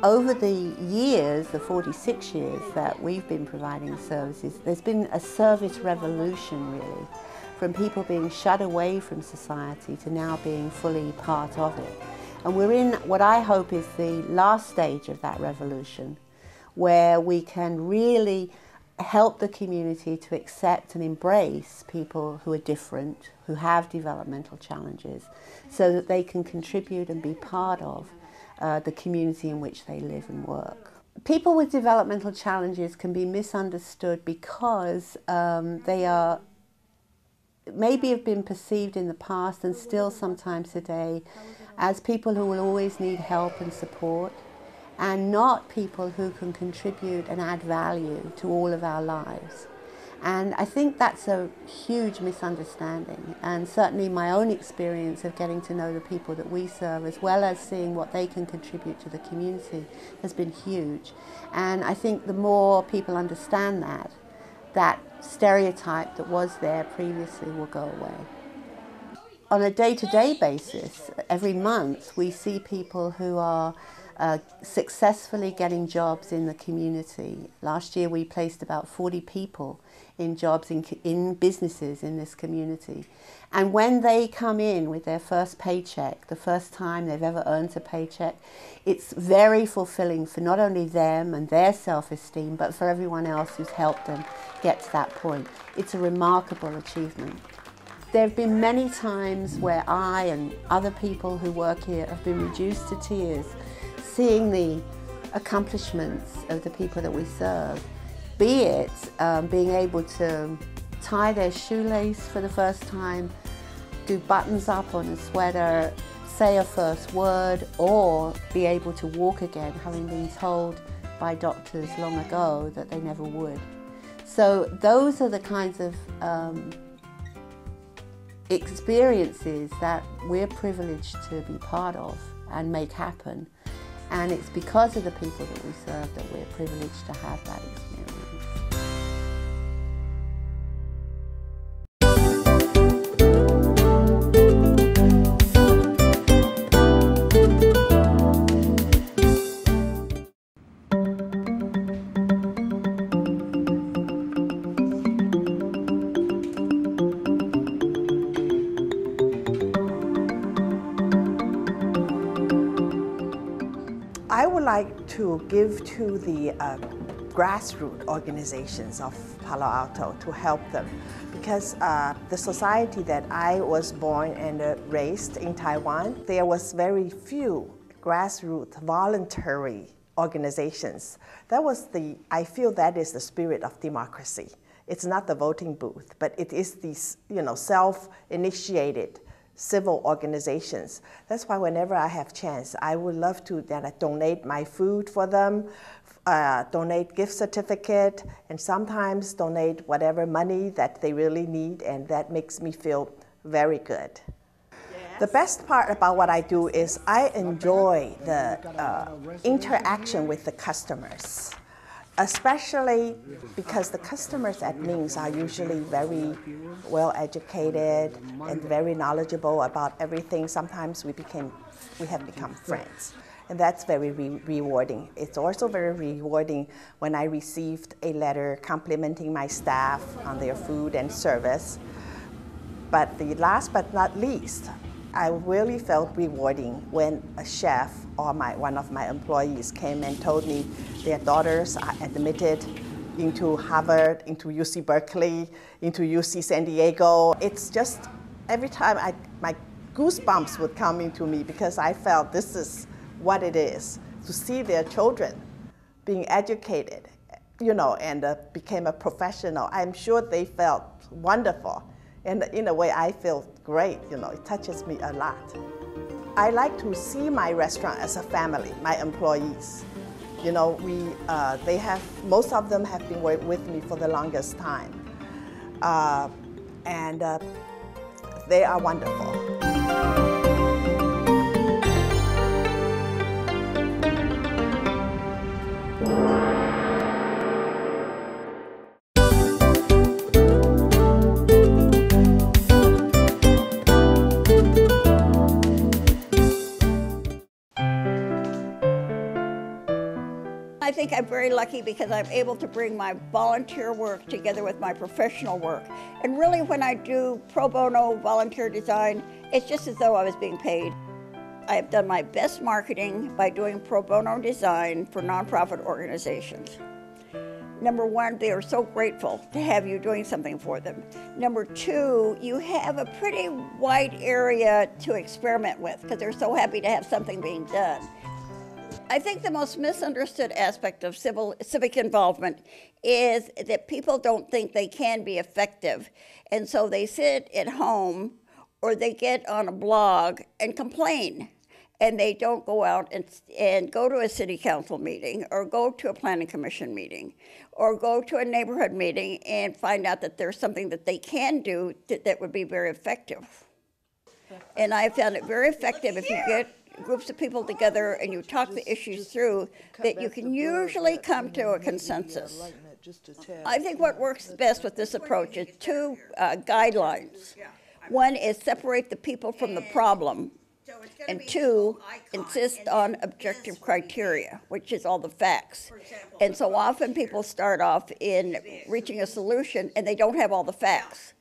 Over the years, the 46 years that we've been providing services, there's been a service revolution really, from people being shut away from society to now being fully part of it. And we're in what I hope is the last stage of that revolution, where we can really help the community to accept and embrace people who are different, who have developmental challenges, so that they can contribute and be part of the community in which they live and work. People with developmental challenges can be misunderstood because they are maybe have been perceived in the past and still sometimes today as people who will always need help and support, and not people who can contribute and add value to all of our lives. And I think that's a huge misunderstanding, and certainly my own experience of getting to know the people that we serve, as well as seeing what they can contribute to the community, has been huge. And I think the more people understand that, that stereotype that was there previously will go away. On a day-to-day basis, every month we see people who are successfully getting jobs in the community. Last year we placed about 40 people in jobs in businesses in this community. And when they come in with their first paycheck, the first time they've ever earned a paycheck, it's very fulfilling for not only them and their self-esteem, but for everyone else who's helped them get to that point. It's a remarkable achievement. There have been many times where I and other people who work here have been reduced to tears seeing the accomplishments of the people that we serve, be it being able to tie their shoelace for the first time, do buttons up on a sweater, say a first word, or be able to walk again, having been told by doctors long ago that they never would. So those are the kinds of experiences that we're privileged to be part of and make happen. And it's because of the people that we serve that we're privileged to have that experience. I would like to give to the grassroots organizations of Palo Alto to help them, because the society that I was born and raised in Taiwan, there was very few grassroots voluntary organizations. I feel that is the spirit of democracy. It's not the voting booth, but it is these, self-initiated civil organizations. That's why whenever I have chance, I would love to donate my food for them, donate gift certificate, and sometimes donate whatever money that they really need, and that makes me feel very good. Yes. The best part about what I do is I enjoy the interaction with the customers, especially because the customers at Ming's are usually very well educated and very knowledgeable about everything. Sometimes we have become friends, and that's very rewarding. It's also very rewarding when I received a letter complimenting my staff on their food and service. But the last but not least, I really felt rewarding when a chef or one of my employees came and told me their daughters are admitted into Harvard, into UC Berkeley, into UC San Diego. It's just, every time my goosebumps would come into me, because I felt this is what it is, to see their children being educated, and became a professional. I'm sure they felt wonderful. And in a way, I feel great, it touches me a lot. I like to see my restaurant as a family, my employees. Most of them have been with me for the longest time. And they are wonderful. think I'm very lucky because I'm able to bring my volunteer work together with my professional work. And really when I do pro bono volunteer design, it's just as though I was being paid. I have done my best marketing by doing pro bono design for nonprofit organizations. Number one, they are so grateful to have you doing something for them. Number two, you have a pretty wide area to experiment with because they're so happy to have something being done. I think the most misunderstood aspect of civic involvement is that people don't think they can be effective. And so they sit at home or they get on a blog and complain. And they don't go out and go to a city council meeting or go to a planning commission meeting or go to a neighborhood meeting and find out that there's something that they can do that would be very effective. And I found it very effective if you get groups of people together and you talk the issues through, that you can usually come to a consensus. I think what works best with this approach is two guidelines. One is separate the people from the problem, and two, insist on objective criteria, which is all the facts. And so often people start off in reaching a solution and they don't have all the facts.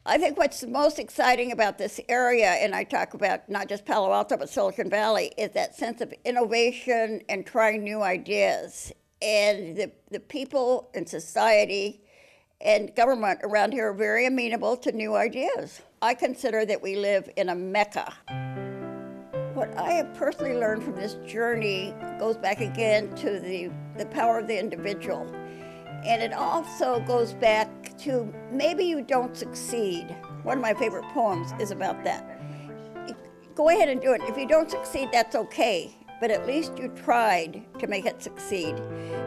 I think what's most exciting about this area, and I talk about not just Palo Alto, but Silicon Valley, is that sense of innovation and trying new ideas. And the people in society and government around here are very amenable to new ideas. I consider that we live in a mecca. What I have personally learned from this journey goes back again to the power of the individual. And it also goes back to maybe you don't succeed. One of my favorite poems is about that. Go ahead and do it. If you don't succeed, that's okay. But at least you tried to make it succeed.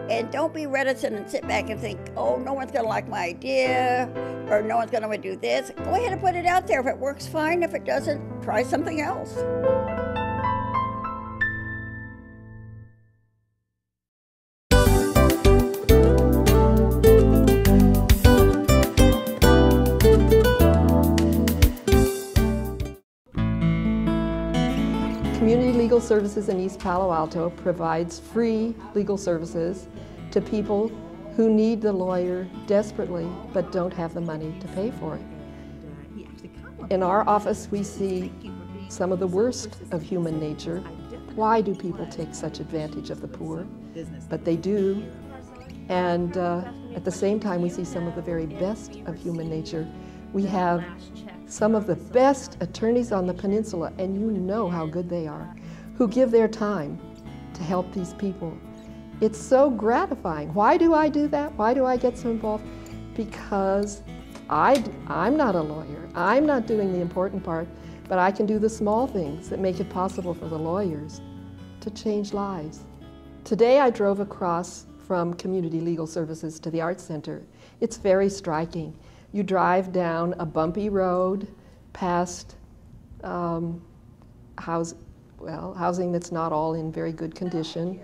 And don't be reticent and sit back and think, oh, no one's gonna like my idea, or no one's gonna do this. Go ahead and put it out there. If it works, fine. If it doesn't, try something else. Community Legal Services in East Palo Alto provides free legal services to people who need the lawyer desperately but don't have the money to pay for it. In our office, we see some of the worst of human nature. Why do people take such advantage of the poor? But they do. And at the same time, we see some of the very best of human nature. We have some of the best attorneys on the peninsula, and you know how good they are, who give their time to help these people. It's so gratifying. Why do I do that? Why do I get so involved? Because I'm not a lawyer. I'm not doing the important part, but I can do the small things that make it possible for the lawyers to change lives. Today I drove across from Community Legal Services to the Arts Center. It's very striking. You drive down a bumpy road past housing that's not all in very good condition.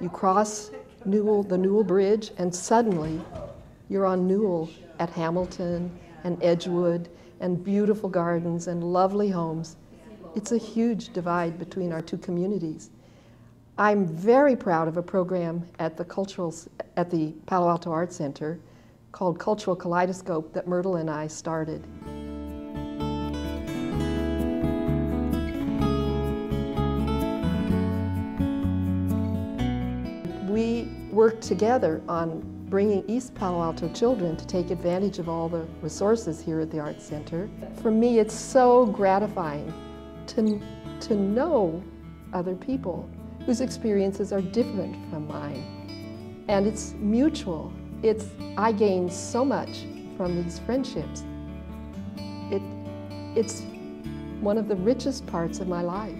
You cross the Newell Bridge, and suddenly you're on Newell at Hamilton and Edgewood, and beautiful gardens and lovely homes. It's a huge divide between our two communities. I'm very proud of a program at the Palo Alto Arts Center called Cultural Kaleidoscope that Myrtle and I started. We worked together on bringing East Palo Alto children to take advantage of all the resources here at the Arts Center. For me, it's so gratifying to know other people whose experiences are different from mine. And it's mutual. I gain so much from these friendships. It's one of the richest parts of my life.